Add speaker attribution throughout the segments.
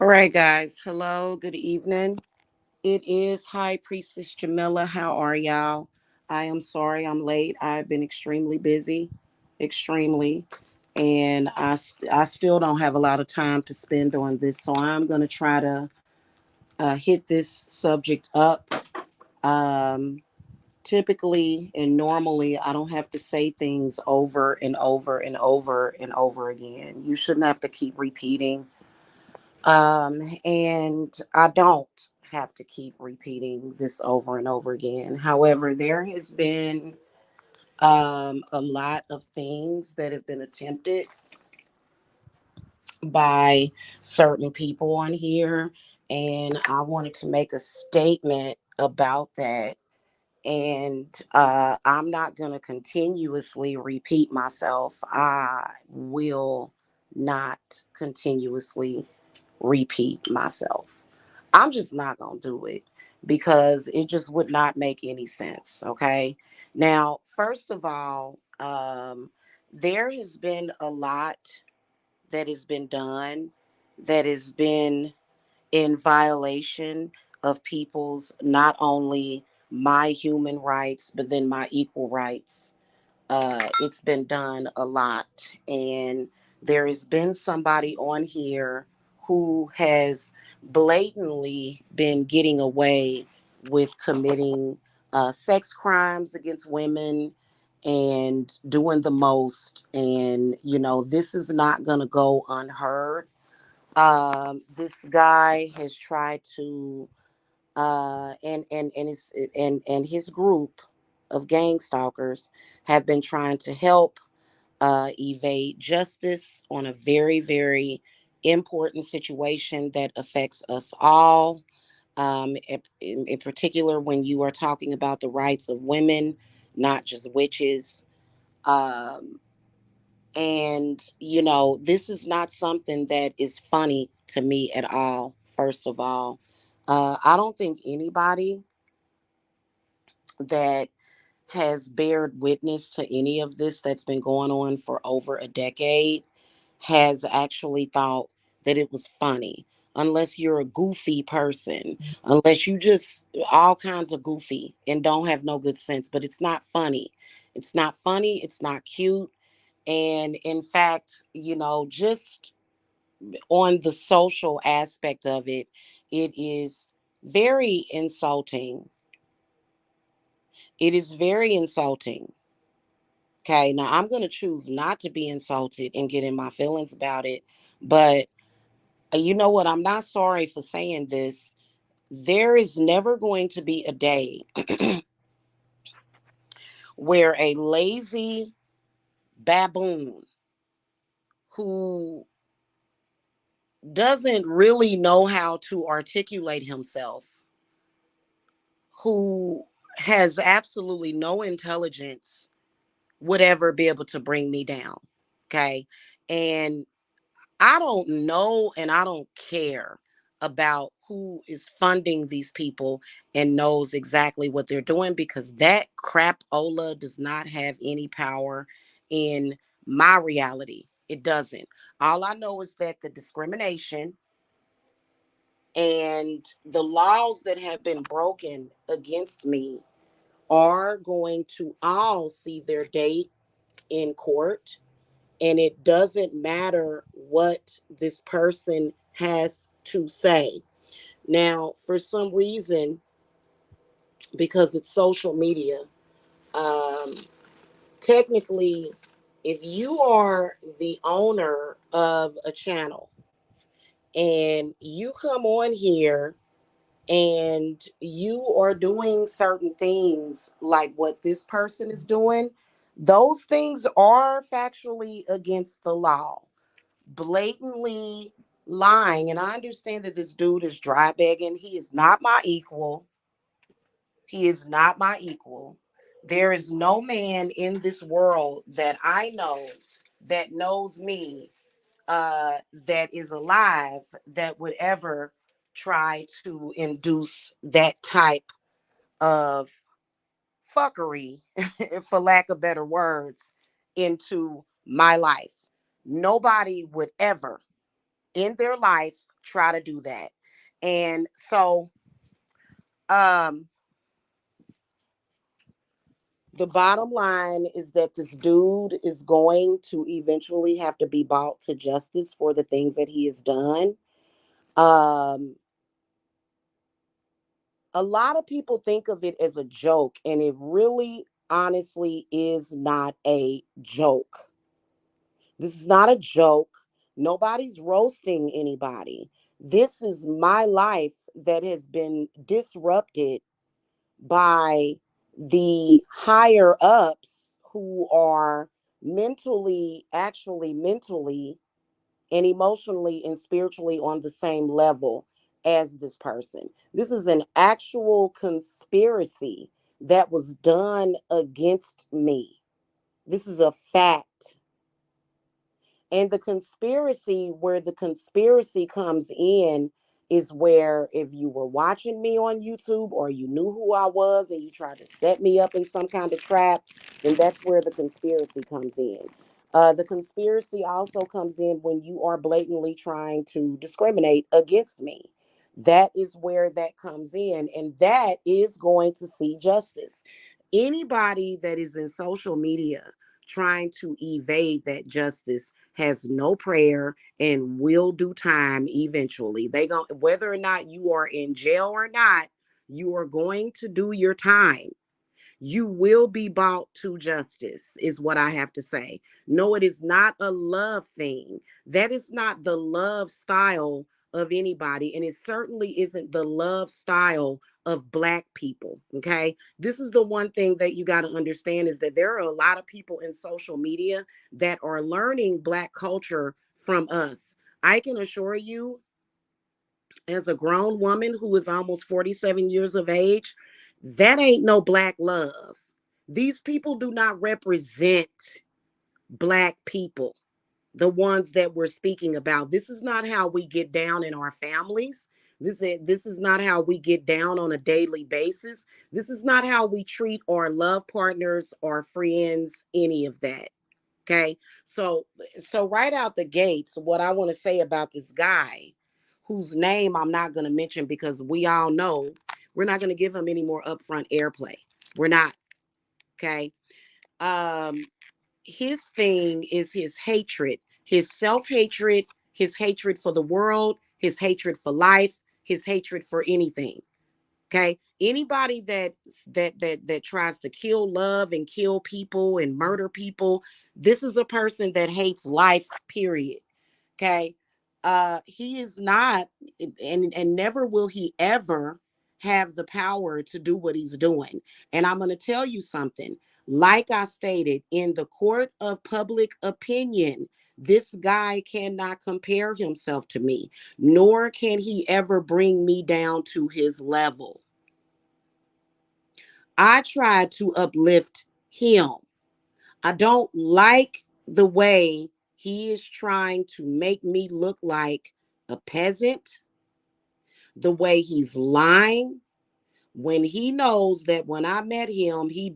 Speaker 1: All right, guys. Hello. Good evening. It is High Priestess Jamila. How are y'all? I am sorry I'm late. I've been extremely busy, extremely, and I still don't have a lot of time to spend on this. So I'm gonna try to hit this subject up. Um, Typically and normally, I don't have to say things over and over and over and over again. You shouldn't have to keep repeating. And I don't have to keep repeating this over and over again. However, there has been a lot of things that have been attempted by certain people on here, and I wanted to make a statement about that. And I'm not going to continuously repeat myself. I will not continuously repeat myself. I'm just not going to do it because it just would not make any sense. Okay. Now, first of all, there has been a lot that has been done that has been in violation of people's not only my human rights, but then my equal rights. It's been done a lot. And there has been somebody on here who has blatantly been getting away with committing sex crimes against women and doing the most. And, this is not going to go unheard. This guy has tried to and his group of gang stalkers have been trying to help evade justice on a very, very important situation that affects us all. In particular, when you are talking about the rights of women, not just witches. Um, and this is not something that is funny to me at all, first of all. I don't think anybody that has bared witness to any of this that's been going on for over a decade has actually thought that it was funny. Unless you're a goofy person, unless you just all kinds of goofy and don't have no good sense, but it's not funny. It's not funny. It's not cute. And in fact, just on the social aspect of it, it is very insulting. It is very insulting. Okay, now I'm going to choose not to be insulted and get in my feelings about it. But you know what? I'm not sorry for saying this. There is never going to be a day where a lazy baboon who doesn't really know how to articulate himself, who has absolutely no intelligence, would ever be able to bring me down. Okay. And I don't know and I don't care about who is funding these people and knows exactly what they're doing, because that crapola does not have any power in my reality. It doesn't. All I know is that the discrimination and the laws that have been broken against me are going to all see their date in court. And it doesn't matter what this person has to say. Now, for some reason, because it's social media, um, technically, if you are the owner of a channel and you come on here and you are doing certain things like what this person is doing, those things are factually against the law. Blatantly lying. And I understand that this dude is dry begging. He is not my equal. He is not my equal. There is no man in this world that I know that knows me, that is alive, that would ever try to induce that type of fuckery, for lack of better words, into my life. Nobody would ever in their life try to do that. And so um the bottom line is that this dude is going to eventually have to be brought to justice for the things that he has done. Um, a lot of people think of it as a joke, and it really, honestly, is not a joke. This is not a joke. Nobody's roasting anybody. This is my life that has been disrupted by the higher ups who are mentally and emotionally and spiritually on the same level as this person. This is an actual conspiracy that was done against me. This is a fact. And the conspiracy, where the conspiracy comes in, is where if you were watching me on YouTube or you knew who I was and you tried to set me up in some kind of trap, then that's where the conspiracy comes in. The conspiracy also comes in when you are blatantly trying to discriminate against me. That is where that comes in, and that is going to see justice. Anybody that is in social media trying to evade that justice has no prayer and will do time eventually. They go, whether or not you are in jail or not, you are going to do your time. You will be brought to justice, is what I have to say. No, it is not a love thing. That is not the love style of anybody. And it certainly isn't the love style of Black people. Okay. This is the one thing that you got to understand, is that there are a lot of people in social media that are learning Black culture from us. I can assure you, as a grown woman who is almost 47 years of age, that ain't no Black love. These people do not represent Black people, the ones that we're speaking about. This is not how we get down in our families. This is not how we get down on a daily basis. This is not how we treat our love partners, our friends, any of that. Okay. So right out the gates, what I want to say about this guy, whose name I'm not going to mention because we all know we're not going to give him any more upfront airplay. We're not. Okay. Um, his thing is his hatred, his self-hatred, his hatred for the world, his hatred for life, his hatred for anything. Okay. Anybody that tries to kill love and kill people and murder people, this is a person that hates life, period. Okay. He is not, and never will he ever have the power to do what he's doing. And I'm going to tell you something. Like I stated, in the court of public opinion, this guy cannot compare himself to me, nor can he ever bring me down to his level. I try to uplift him. I don't like the way he is trying to make me look like a peasant, the way he's lying when he knows that when I met him, he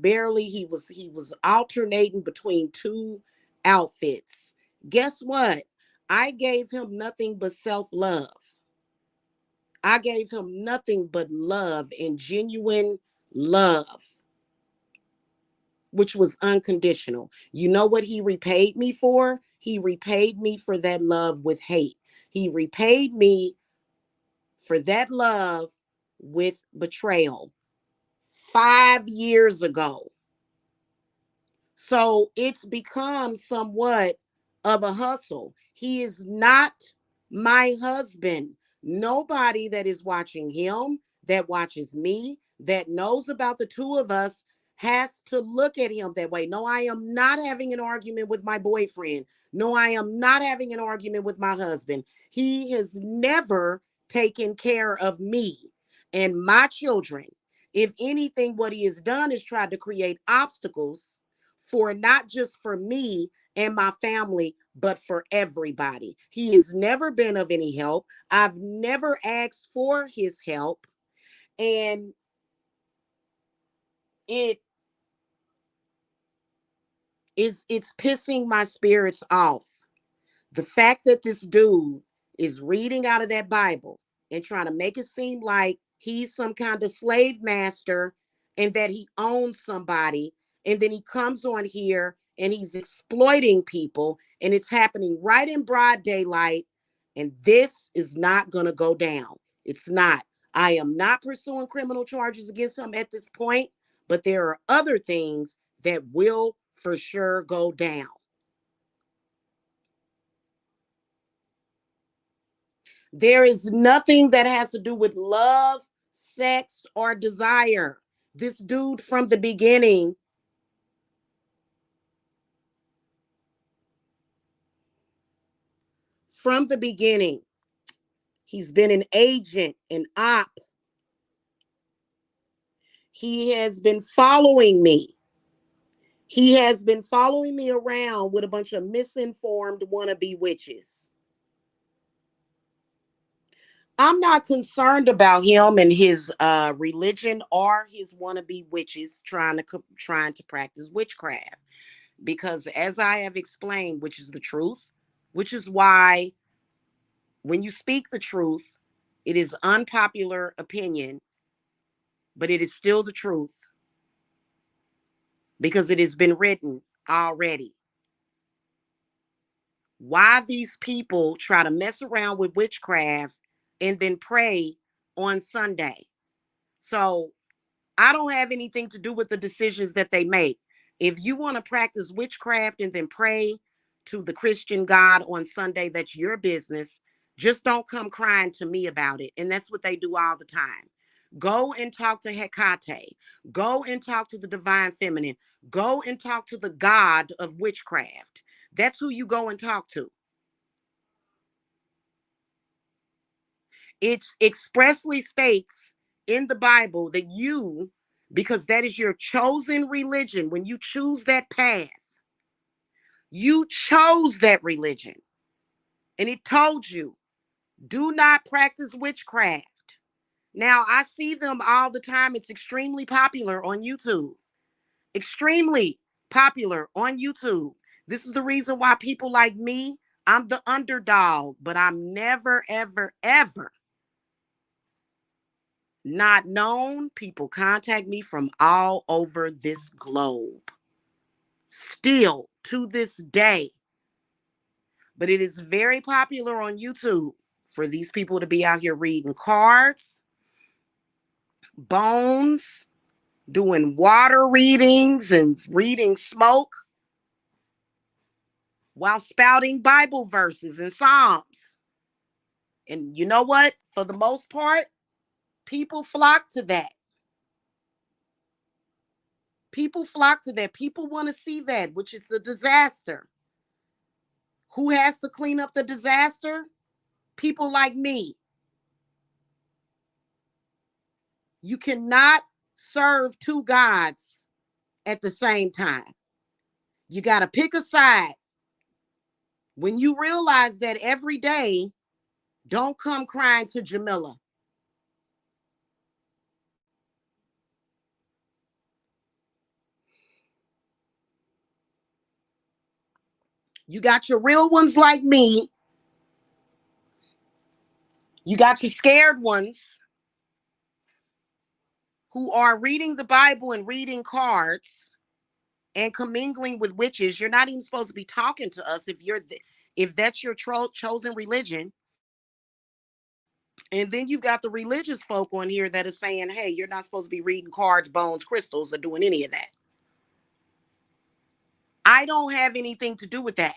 Speaker 1: was alternating between two outfits. Guess what? I gave him nothing but self-love. I gave him nothing but love and genuine love, which was unconditional. You know what he repaid me for? He repaid me for that love with hate. He repaid me for that love with betrayal 5 years ago. So it's become somewhat of a hustle. He is not my husband. Nobody that is watching him, that watches me, that knows about the two of us has to look at him that way. No, I am not having an argument with my boyfriend. No, I am not having an argument with my husband. He has never taken care of me and my children. If anything, what he has done is tried to create obstacles for not just for me and my family, but for everybody. He has never been of any help. I've never asked for his help. And it it's pissing my spirits off. The fact that this dude is reading out of that Bible and trying to make it seem like he's some kind of slave master and that he owns somebody. And then he comes on here and he's exploiting people, and it's happening right in broad daylight. And this is not going to go down. It's not. I am not pursuing criminal charges against him at this point, but there are other things that will for sure go down. There is nothing that has to do with love, sex, or desire. This dude from the beginning, he's been an agent, an op. He has been following me. He has been following me around with a bunch of misinformed wannabe witches. I'm not concerned about him and his religion or his wannabe witches trying to practice witchcraft, because as I have explained, which is the truth, which is why when you speak the truth, it is unpopular opinion, but it is still the truth because it has been written already. Why these people try to mess around with witchcraft and then pray on Sunday. So I don't have anything to do with the decisions that they make. If you want to practice witchcraft and then pray to the Christian God on Sunday, that's your business. Just don't come crying to me about it. And that's what they do all the time. Go and talk to Hecate. Go and talk to the divine feminine. Go and talk to the God of witchcraft. That's who you go and talk to. It expressly states in the Bible that you, because that is your chosen religion, when you choose that path, you chose that religion. And it told you, do not practice witchcraft. Now, I see them all the time. It's extremely popular on YouTube. Extremely popular on YouTube. This is the reason why people like me, I'm the underdog, but I'm never, ever, ever not known. People contact me from all over this globe. Still to this day. But it is very popular on YouTube for these people to be out here reading cards, bones, doing water readings and reading smoke while spouting Bible verses and Psalms. And you know what? For the most part, people flock to that. People flock to that. People want to see that, which is a disaster. Who has to clean up the disaster? People like me. You cannot serve two gods at the same time. You got to pick a side. When you realize that every day, don't come crying to Jamila. You got your real ones like me. You got your scared ones who are reading the Bible and reading cards and commingling with witches. You're not even supposed to be talking to us if that's your chosen religion. And then you've got the religious folk on here that is saying, hey, you're not supposed to be reading cards, bones, crystals, or doing any of that. I don't have anything to do with that.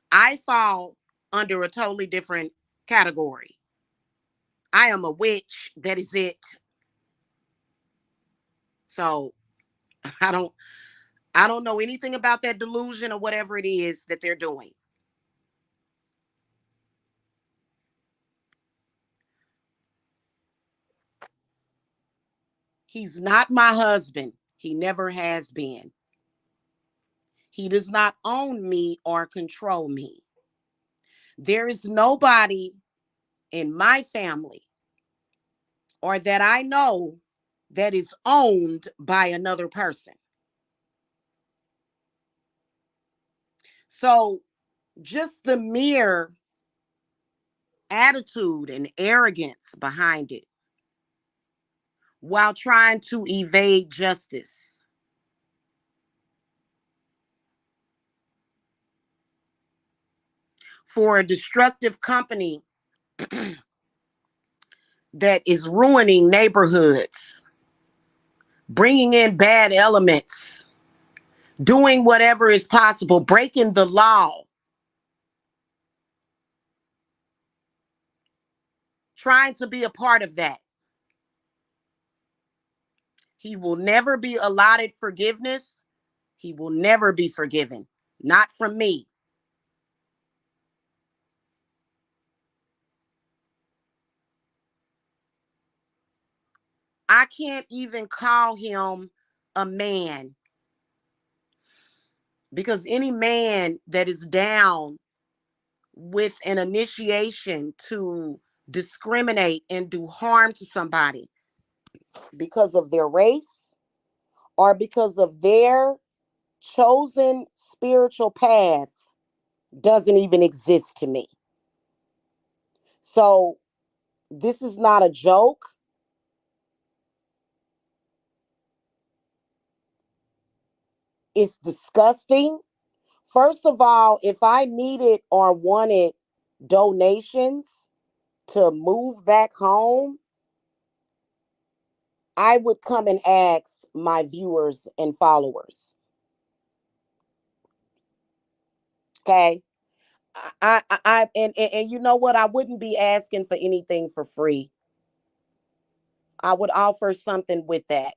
Speaker 1: I fall under a totally different category. I am a witch. That is it. So I don't I don't know anything about that delusion or whatever it is that they're doing. He's not my husband. He never has been. He does not own me or control me. There is nobody in my family or that I know that is owned by another person. So just the mere attitude and arrogance behind it while trying to evade justice. For a destructive company that is ruining neighborhoods, bringing in bad elements, doing whatever is possible, breaking the law, trying to be a part of that. He will never be allotted forgiveness. He will never be forgiven. Not from me. I can't even call him a man, because any man that is down with an initiation to discriminate and do harm to somebody because of their race or because of their chosen spiritual path doesn't even exist to me. So this is not a joke. It's disgusting. First of all, if I needed or wanted donations to move back home, I would come and ask my viewers and followers. Okay. And you know what? I wouldn't be asking for anything for free. I would offer something with that.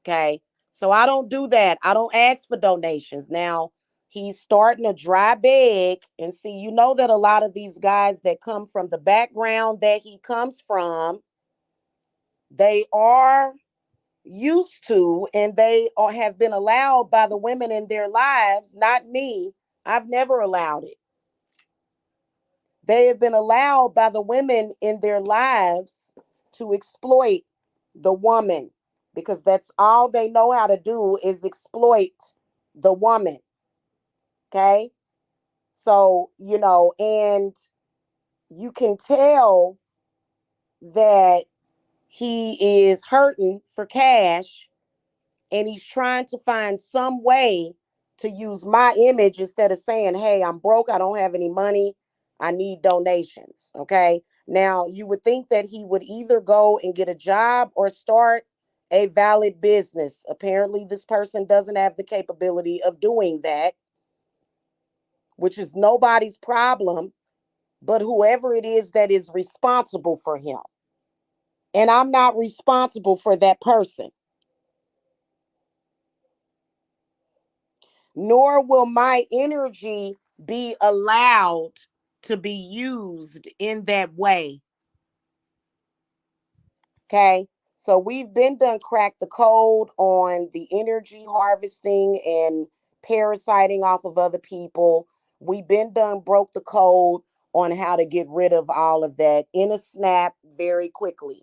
Speaker 1: Okay. So I don't do that. I don't ask for donations. Now, he's starting to dry beg. And see, you know that a lot of these guys that come from the background that he comes from, they are used to, and they are, have been allowed by the women in their lives, not me. I've never allowed it. They have been allowed by the women in their lives to exploit the woman, because that's all they know how to do is exploit the woman. Okay. So, and you can tell that he is hurting for cash, and he's trying to find some way to use my image instead of saying, hey, I'm broke, I don't have any money, I need donations. Okay. Now, you would think that he would either go and get a job or start a valid business. Apparently, this person doesn't have the capability of doing that, which is nobody's problem but whoever it is that is responsible for him. And I'm not responsible for that person. Nor will my energy be allowed to be used in that way. Okay. So we've been done cracked the code on the energy harvesting and parasiting off of other people. We've been done broke the code on how to get rid of all of that in a snap very quickly.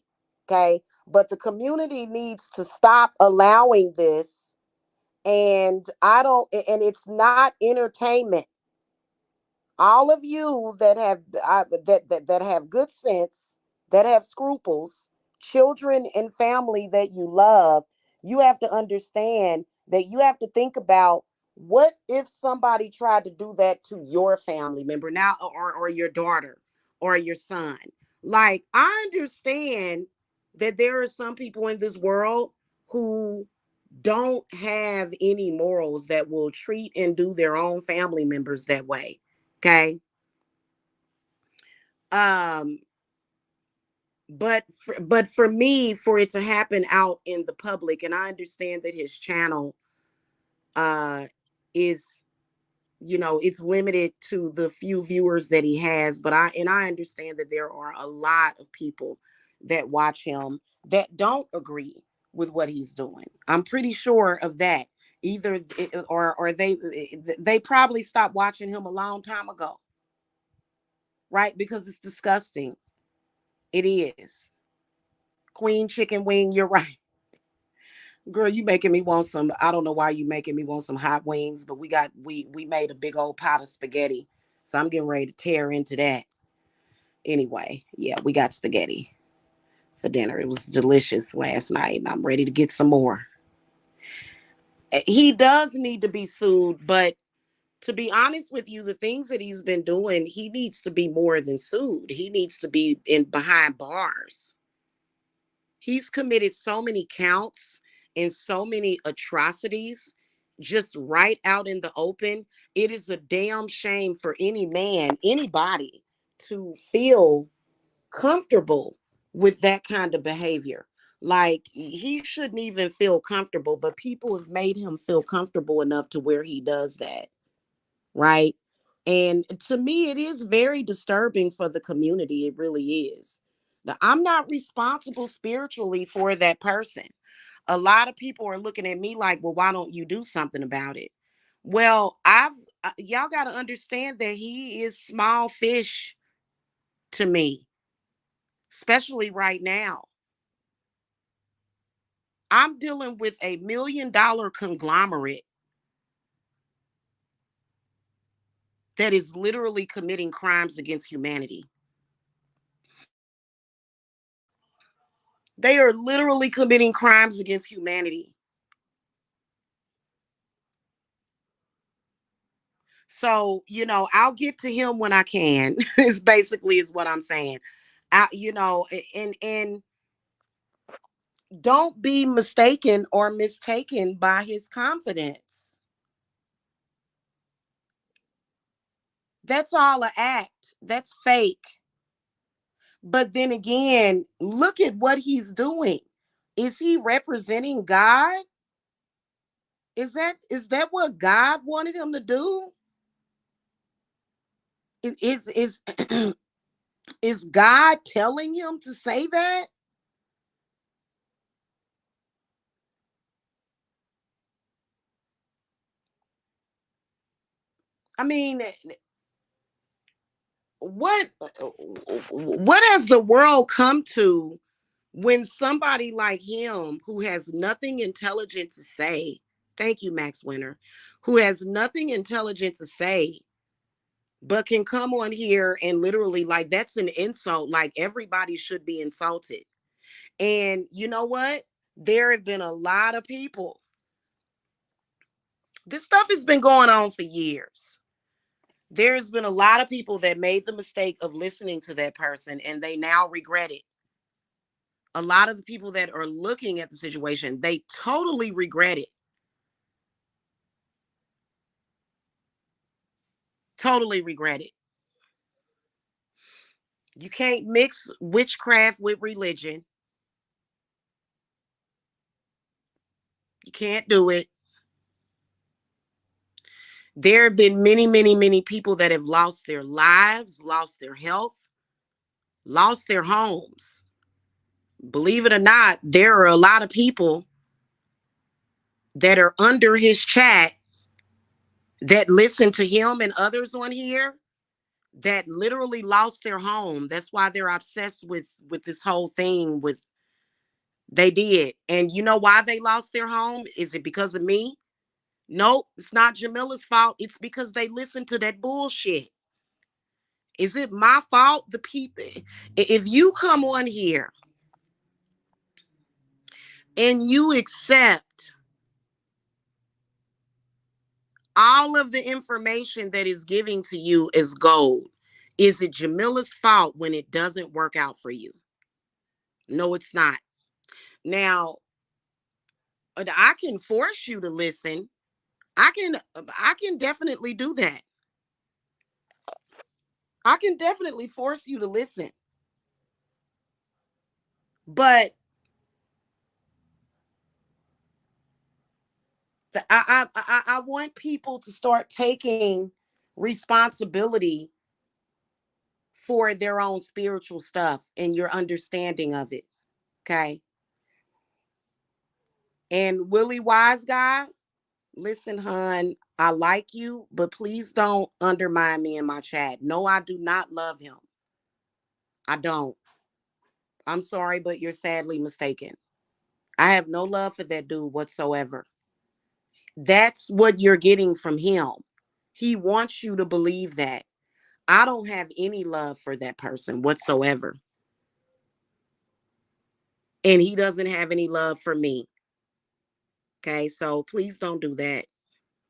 Speaker 1: Okay. But the community needs to stop allowing this. And I don't, and it's not entertainment. All of you that have that have good sense, that have scruples, children and family that you love, you have to understand that you have to think about, what if somebody tried to do that to your family member now, or your daughter or your son. Like, I understand that there are some people in this world who don't have any morals, that will treat and do their own family members that way. Okay. Um, but for me, for it to happen out in the public, and I understand that his channel uh is, it's limited to the few viewers that he has, but I understand that there are a lot of people that watch him that don't agree with what he's doing. I'm pretty sure of that. Either or they probably stopped watching him a long time ago, right? Because it's disgusting. It is. Queen chicken wing, you're right. Girl, you making me want some. I don't know why you making me want some hot wings, but we made a big old pot of spaghetti. So I'm getting ready to tear into that. Anyway, yeah, we got spaghetti for dinner. It was delicious last night, and I'm ready to get some more. He does need to be sued, but to be honest with you, the things that he's been doing, he needs to be more than sued. He needs to be in behind bars. He's committed so many counts and so many atrocities just right out in the open. It is a damn shame for any man, anybody, to feel comfortable with that kind of behavior. Like, he shouldn't even feel comfortable, but people have made him feel comfortable enough to where he does that, right? And to me, it is very disturbing for the community. It really is. Now, I'm not responsible spiritually for that person. A lot of people are looking at me like, well, why don't you do something about it? Well, y'all got to understand that he is small fish to me, especially right now. I'm dealing with $1 million conglomerate that is literally committing crimes against humanity. They are literally committing crimes against humanity. So, I'll get to him when I can. Is basically is what I'm saying. And don't be mistaken or mistaken by his confidence. That's all an act. That's fake. But then again, look at what he's doing. Is he representing God? Is that what God wanted him to do? Is is God telling him to say that? I mean, what has the world come to when somebody like him, who has nothing intelligent to say, thank you, Max Winter, who has nothing intelligent to say, but can come on here and literally, like, that's an insult. Like, everybody should be insulted. And you know what? There have been a lot of people. This stuff has been going on for years. There's been a lot of people that made the mistake of listening to that person and they now regret it. A lot of the people that are looking at the situation, they totally regret it. Totally regret it. You can't mix witchcraft with religion. You can't do it. There have been many, many, many people that have lost their lives, lost their health, lost their homes. Believe it or not, there are a lot of people that are under his chat that listen to him and others on here that literally lost their home. That's why they're obsessed with this whole thing with they did. And you know why they lost their home? Is it because of me? Nope, it's not Jamila's fault. It's because they listened to that bullshit. Is it my fault? The people, if you come on here and you accept all of the information that is giving to you as gold, is it Jamila's fault when it doesn't work out for you? No, it's not. Now, I can force you to listen. I can definitely do that. I can definitely force you to listen. But I want people to start taking responsibility for their own spiritual stuff and your understanding of it. Okay. And Willie Wise Guy, listen, hun, I like you, but please don't undermine me in my chat. No, I do not love him. I don't. I'm sorry, but you're sadly mistaken. I have no love for that dude whatsoever. That's what you're getting from him. He wants you to believe that. I don't have any love for that person whatsoever. And he doesn't have any love for me. Okay, so please don't do that.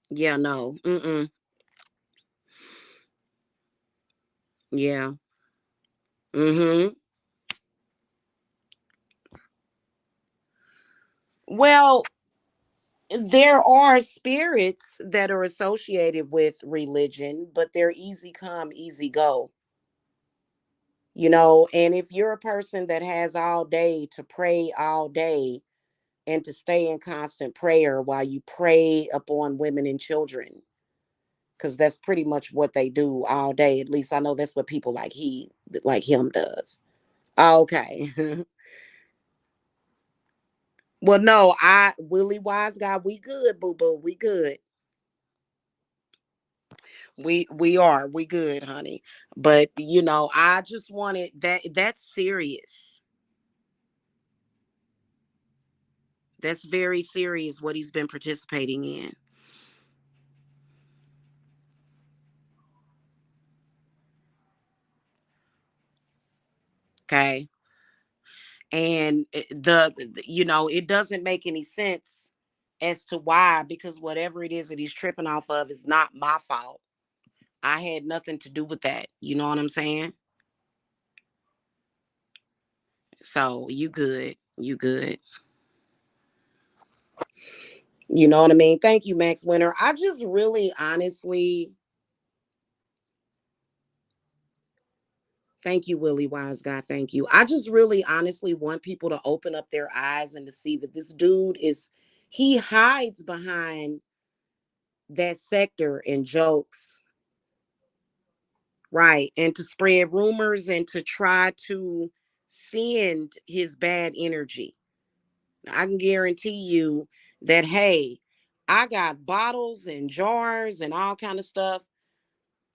Speaker 1: Yeah, no. Mm-mm. Yeah. Mm-hmm. Well, there are spirits that are associated with religion, but they're easy come, easy go. And if you're a person that has all day to pray all day and to stay in constant prayer while you prey upon women and children, because that's pretty much what they do all day. At least I know that's what people like him does. Okay. Well, no, I Willie Wise guy, we good, boo boo, we good. We good, honey. But I just wanted that's serious. That's very serious what he's been participating in. Okay. And it doesn't make any sense as to why, because whatever it is that he's tripping off of is not my fault. I had nothing to do with that. You know what I'm saying? So you good. You good. You know what I mean? Thank you, Max Winter. I just really honestly thank you, Willie Wise Guy. Thank you. I just really honestly want people to open up their eyes and to see that this dude he hides behind that sector and jokes, right? And to spread rumors and to try to send his bad energy. I can guarantee you that, hey, I got bottles and jars and all kind of stuff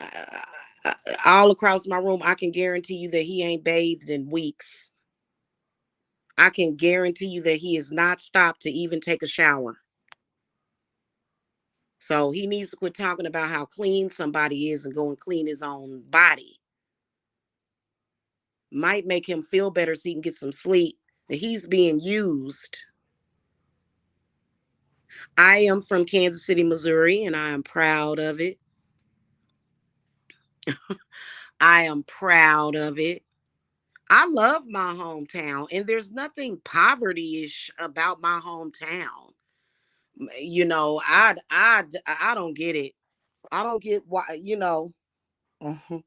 Speaker 1: uh, all across my room. I can guarantee you that he ain't bathed in weeks. I can guarantee you that he has not stopped to even take a shower. So he needs to quit talking about how clean somebody is and go and clean his own body. Might make him feel better so he can get some sleep. He's being used. I am from Kansas City, Missouri, and I am proud of it. I am proud of it. I love my hometown, and there's nothing poverty-ish about my hometown. I don't get it. I don't get why. Mhm.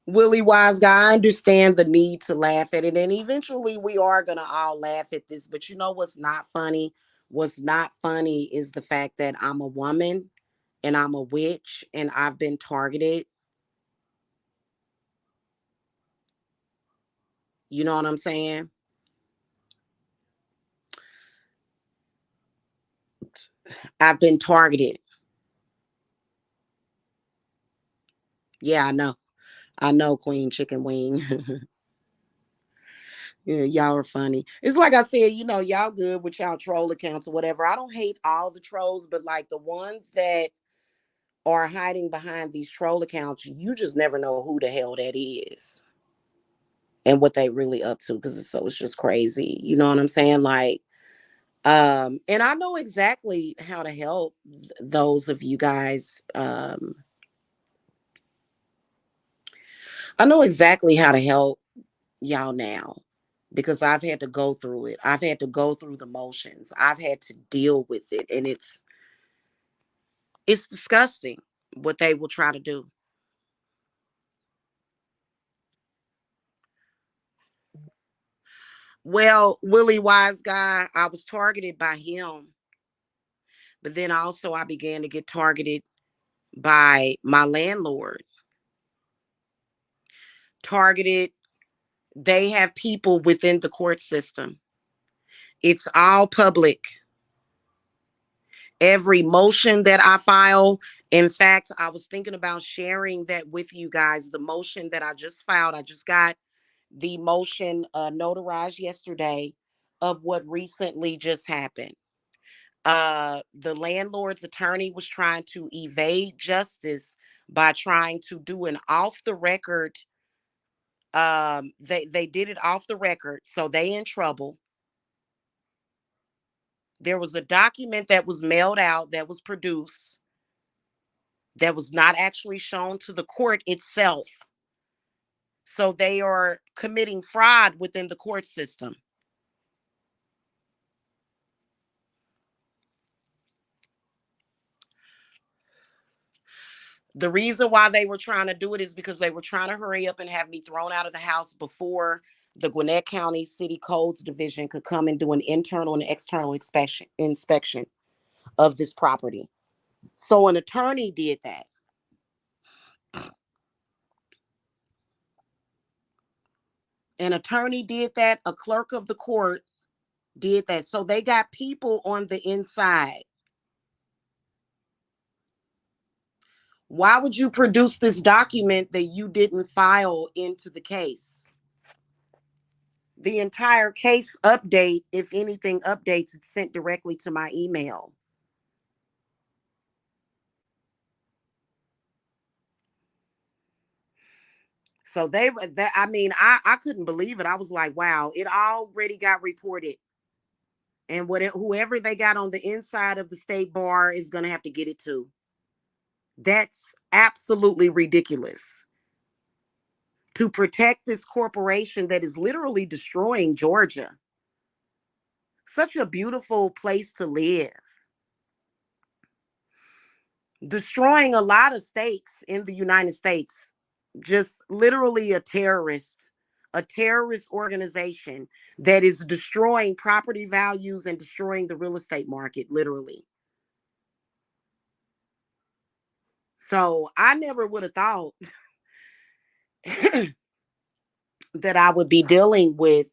Speaker 1: Willie Wise guy, I understand the need to laugh at it, and eventually we are gonna all laugh at this. But you know what's not funny? What's not funny is the fact that I'm a woman and I'm a witch and I've been targeted. You know what I'm saying? I've been targeted. Yeah, I know. I know, Queen Chicken Wing. Yeah, y'all are funny. It's like I said, y'all good with y'all troll accounts or whatever. I don't hate all the trolls, but like the ones that are hiding behind these troll accounts, you just never know who the hell that is and what they really up to because it's just crazy. You know what I'm saying? Like, and I know exactly how to help those of you guys. I know exactly how to help y'all now because I've had to go through it. I've had to go through the motions. I've had to deal with it, and it's disgusting what they will try to do. Well, Willie Wise guy, I was targeted by him, but then also I began to get targeted by my landlord. Targeted, they have people within the court system. It's all public. Every motion that I file, in fact, I was thinking about sharing that with you guys. The motion that I just filed, I just got the motion notarized yesterday of what recently just happened. The landlord's attorney was trying to evade justice by trying to do an off the record. They did it off the record, so they in trouble. There was a document that was mailed out, that was produced, that was not actually shown to the court itself. So they are committing fraud within the court system. The reason why they were trying to do it is because they were trying to hurry up and have me thrown out of the house before the Gwinnett County City Codes Division could come and do an internal and external inspection of this property. So an attorney did that. An attorney did that. A clerk of the court did that. So they got people on the inside. Why would you produce this document that you didn't file into the case? The entire case update, if anything updates, it's sent directly to my email. So I mean, I couldn't believe it. I was like, wow, it already got reported. And whoever they got on the inside of the state bar is going to have to get it too. That's absolutely ridiculous. To protect this corporation that is literally destroying Georgia. Such a beautiful place to live. Destroying a lot of states in the United States. Just literally a terrorist organization that is destroying property values and destroying the real estate market, literally. So I never would have thought that I would be dealing with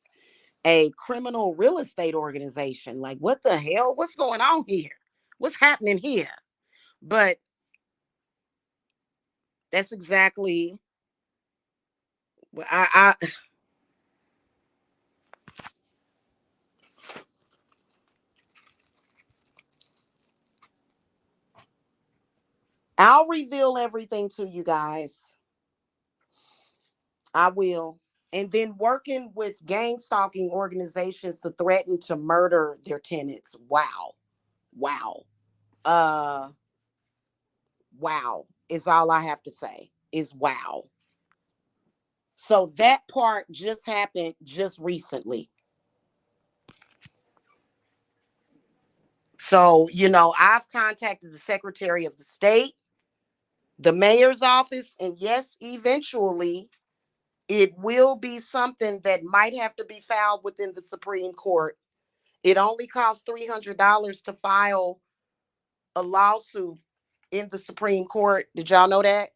Speaker 1: a criminal real estate organization. Like, what the hell? What's going on here? What's happening here? But that's exactly what I'll reveal everything to you guys. I will. And then working with gang stalking organizations to threaten to murder their tenants. Wow. Wow. Uh wow is all I have to say. Is wow. So that part just happened just recently. So, I've contacted the Secretary of the State, the mayor's office, and yes, eventually it will be something that might have to be filed within the Supreme Court. It only costs $300 to file a lawsuit in the Supreme Court. Did y'all know that?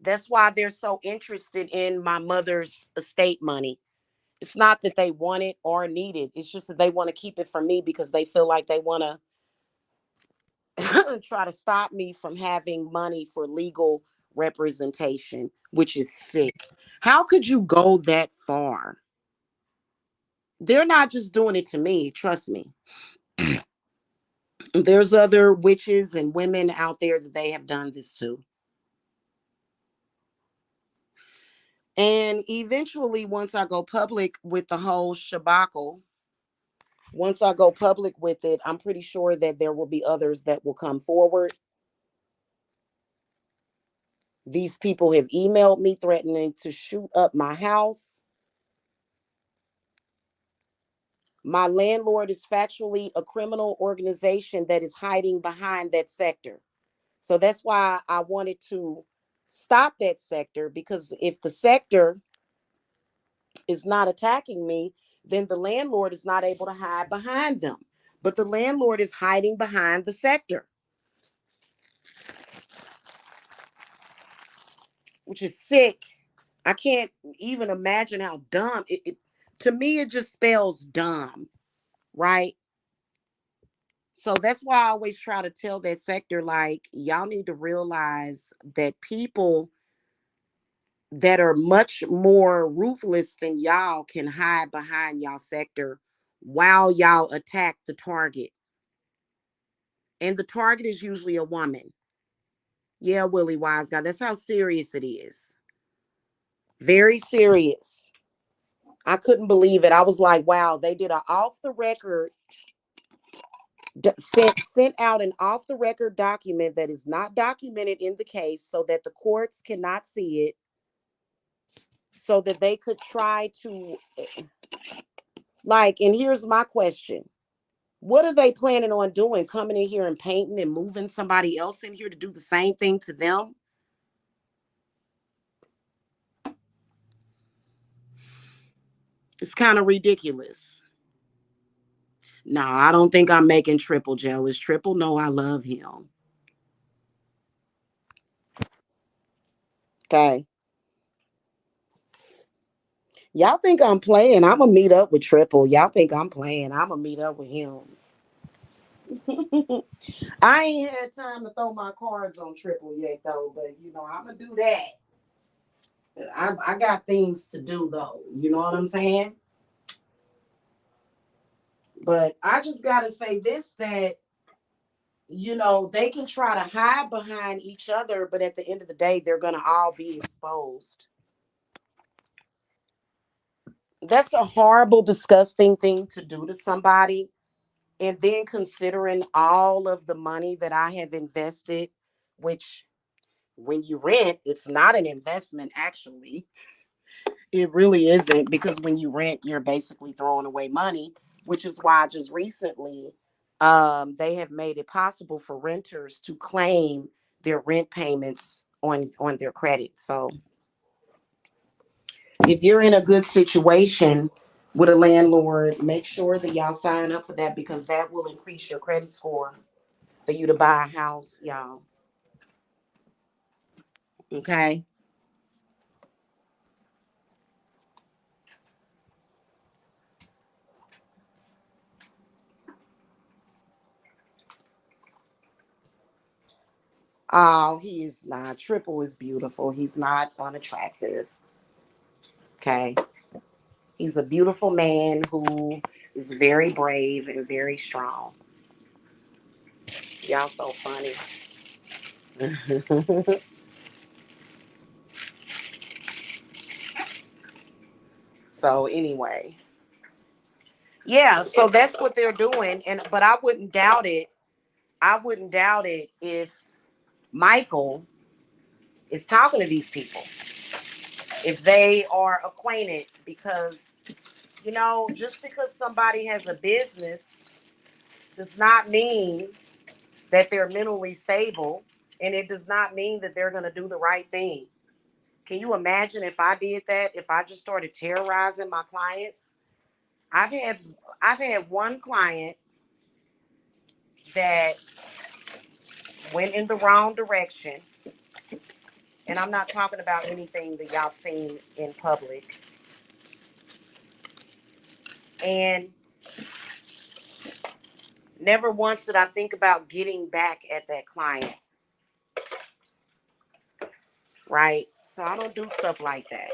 Speaker 1: That's why they're so interested in my mother's estate money. It's not that they want it or need it. It's just that they want to keep it from me because they feel like they want to try to stop me from having money for legal representation, which is sick. How could you go that far? They're not just doing it to me, trust me. There's other witches and women out there that they have done this to. And eventually, once I go public with the whole shabacle, once I go public with it, I'm pretty sure that there will be others that will come forward. These people have emailed me threatening to shoot up my house. My landlord is factually a criminal organization that is hiding behind that sector. So that's why I wanted to stop that sector, because if the sector is not attacking me, then the landlord is not able to hide behind them. But the landlord is hiding behind the sector, which is sick. I can't even imagine how dumb to me, it just spells dumb, right? So that's why I always try to tell that sector, like, y'all need to realize that people that are much more ruthless than y'all can hide behind y'all sector while y'all attack the target. And the target is usually a woman. Yeah, Willie Wise guy. That's how serious it is. Very serious. I couldn't believe it. I was like, wow, they did a off the record sent out an off the record document that is not documented in the case so that the courts cannot see it, so that they could try to, like, and here's my question. What are they planning on doing? Coming in here and painting and moving somebody else in here to do the same thing to them? It's kind of ridiculous. No, I don't think I'm making Triple jealous. Triple, no, I love him. Okay. Y'all think I'm playing? I'm gonna meet up with Triple. Y'all think I'm playing? I'm gonna meet up with him. I ain't had time to throw my cards on Triple yet, though. But I'm gonna do that. I got things to do, though. You know what I'm saying? But I just gotta say this, that they can try to hide behind each other, but at the end of the day, they're gonna all be exposed. That's a horrible, disgusting thing to do to somebody. And then considering all of the money that I have invested, which when you rent, it's not an investment, actually. It really isn't, because when you rent, you're basically throwing away money, which is why just recently they have made it possible for renters to claim their rent payments on their credit. So if you're in a good situation with a landlord, make sure that y'all sign up for that, because that will increase your credit score for you to buy a house, y'all. Okay. Oh, he is not. Triple is beautiful. He's not unattractive. Okay. He's a beautiful man who is very brave and very strong. Y'all so funny. So anyway, yeah, so that's what they're doing. And but I wouldn't doubt it. I wouldn't doubt it if Michael is talking to these people, if they are acquainted, because just because somebody has a business does not mean that they're mentally stable, and it does not mean that they're going to do the right thing. Can you imagine if I did that? If I just started terrorizing my clients? I've had I've had one client that went in the wrong direction, and I'm not talking about anything that y'all seen in public. And never once did I think about getting back at that client, right? So I don't do stuff like that.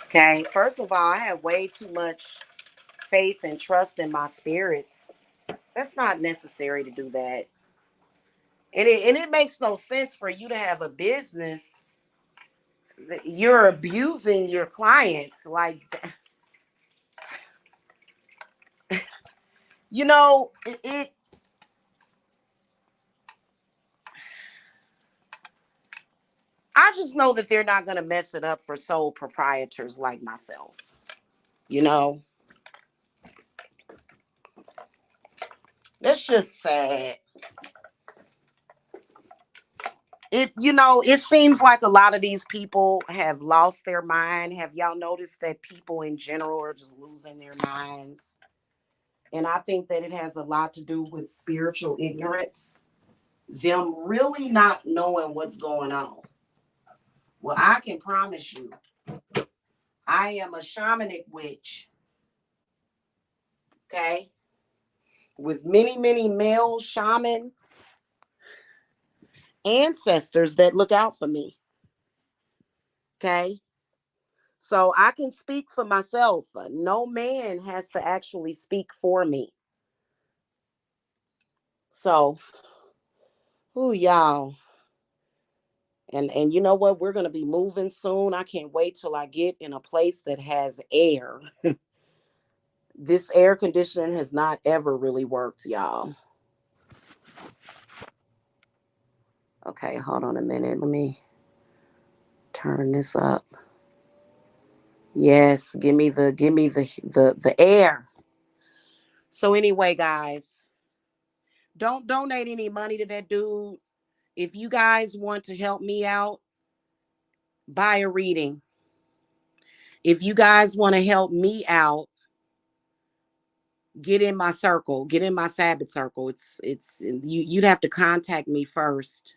Speaker 1: Okay. First of all, I have way too much faith and trust in my spirits. That's not necessary to do that. And it makes no sense for you to have a business that you're abusing your clients. Like, it I just know that they're not going to mess it up for sole proprietors like myself. You know, that's just sad. It seems like a lot of these people have lost their mind. Have y'all noticed that people in general are just losing their minds? And I think that it has a lot to do with spiritual ignorance, them really not knowing what's going on. Well, I can promise you, I am a shamanic witch, okay, with many, many male shaman ancestors that look out for me, okay? So I can speak for myself. No man has to actually speak for me. So, y'all. And you know what? We're gonna be moving soon. I can't wait till I get in a place that has air. This air conditioning has not ever really worked, y'all. Okay, hold on a minute. Let me turn this up. Yes, give me the air. So anyway, guys, don't donate any money to that dude. If you guys want to help me out, buy a reading. If you guys want to help me out, get in my circle, get in my Sabbath circle. It's you'd have to contact me first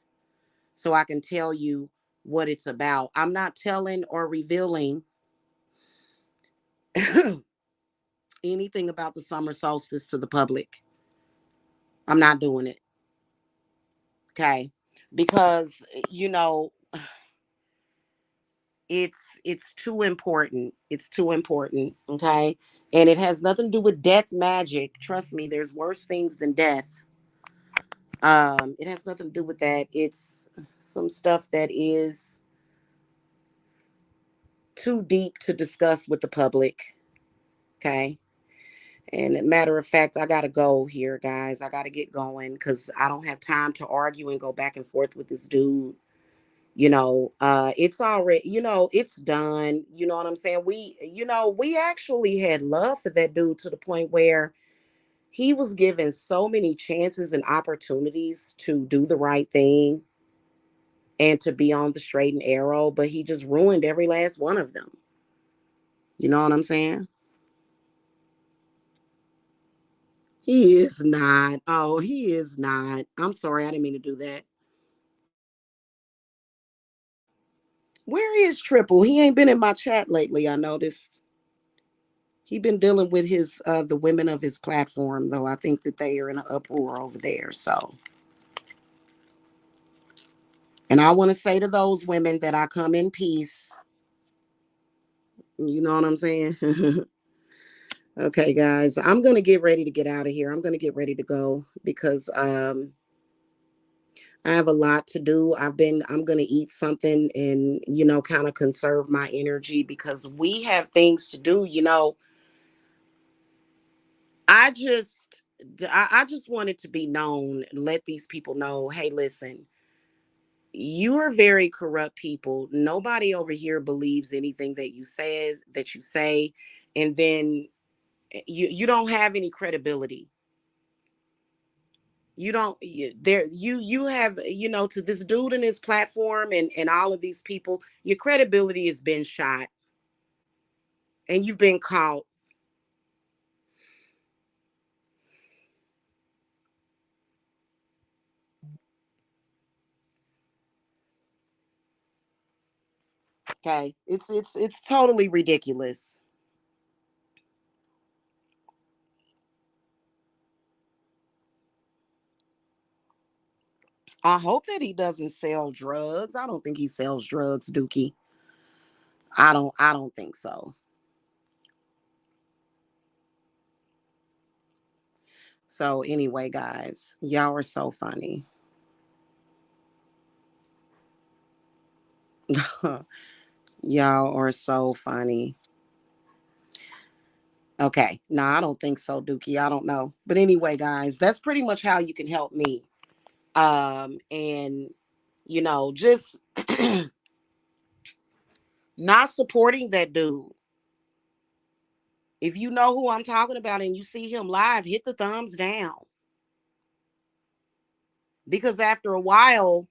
Speaker 1: so I can tell you what it's about. I'm not telling or revealing anything about the summer solstice to the public. I'm not doing it. Okay? Because it's too important. It's too important, okay? And it has nothing to do with death magic. Trust me, there's worse things than death. It has nothing to do with that. It's some stuff that is too deep to discuss with the public, okay? And matter of fact, I gotta go here, guys. I gotta get going because I don't have time to argue and go back and forth with this dude. It's already, it's done. You know what I'm saying? We actually had love for that dude to the point where he was given so many chances and opportunities to do the right thing and to be on the straight and arrow, but he just ruined every last one of them. You know what I'm saying? He is not. Oh, he is not. I'm sorry, I didn't mean to do that. Where is Triple? He ain't been in my chat lately, I noticed. He been dealing with his the women of his platform, though. I think that they are in an uproar over there. So, and I want to say to those women that I come in peace. You know what I'm saying? Okay, guys, I'm gonna get ready to get out of here. I'm gonna get ready to go because I have a lot to do. I'm gonna eat something and kind of conserve my energy because we have things to do. I just I just want it to be known, let these people know, hey, listen, you are very corrupt people. Nobody over here believes anything that you say, and then you don't have any credibility. You don't there you have to this dude and his platform and all of these people, your credibility has been shot and you've been caught. Okay, it's totally ridiculous. I hope that he doesn't sell drugs. I don't think he sells drugs, Dookie. I don't think so. So anyway, guys, y'all are so funny. Y'all are so funny. Okay. No, I don't think so, Dookie. I don't know. But anyway, guys, that's pretty much how you can help me. And just not supporting that dude. If you know who I'm talking about and you see him live, hit the thumbs down. Because after a while,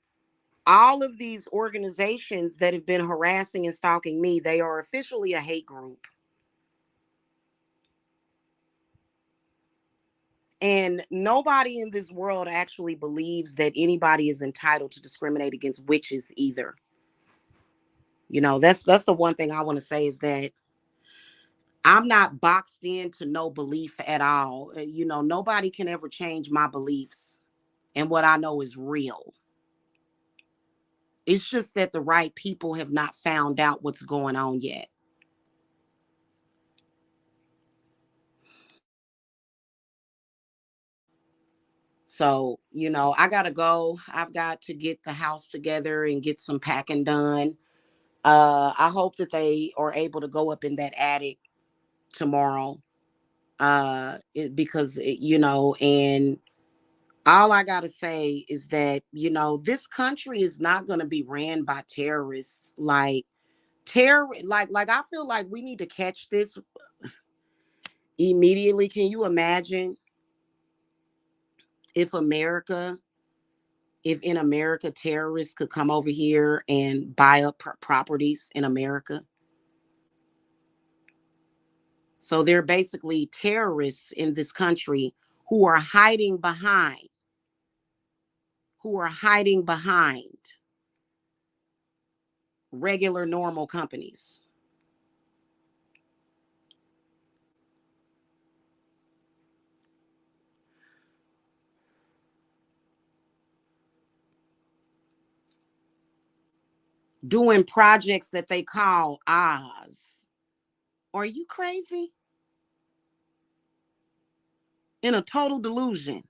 Speaker 1: all of these organizations that have been harassing and stalking me, they are officially a hate group. And nobody in this world actually believes that anybody is entitled to discriminate against witches either. That's the one thing I want to say is that I'm not boxed into no belief at all. Nobody can ever change my beliefs and what I know is real. It's just that the right people have not found out what's going on yet. So, I gotta go. I've got to get the house together and get some packing done. I hope that they are able to go up in that attic tomorrow. Because and all I gotta say is that, this country is not gonna be ran by terrorists. Like I feel like we need to catch this immediately. Can you imagine if America, if in America terrorists could come over here and buy up properties in America? So they're basically terrorists in this country who are hiding behind regular normal companies. Doing projects that they call Oz. Are you crazy? In a total delusion.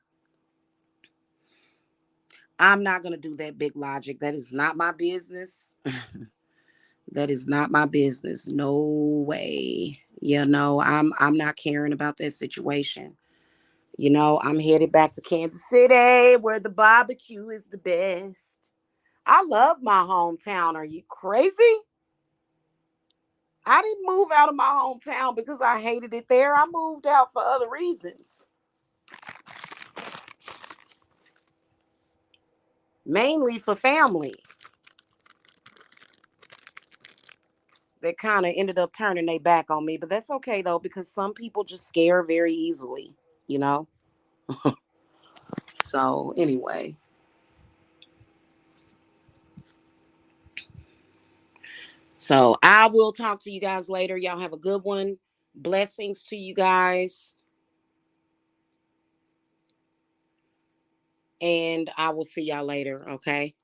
Speaker 1: I'm not going to do that big logic. That is not my business. That is not my business. No way. I'm not caring about that situation. I'm headed back to Kansas City where the barbecue is the best. I love my hometown. Are you crazy? I didn't move out of my hometown because I hated it there. I moved out for other reasons. Mainly for family. That kind of ended up turning their back on me. But that's okay though, because some people just scare very easily, you know? So anyway. So I will talk to you guys later. Y'all have a good one. Blessings to you guys. And I will see y'all later. Okay.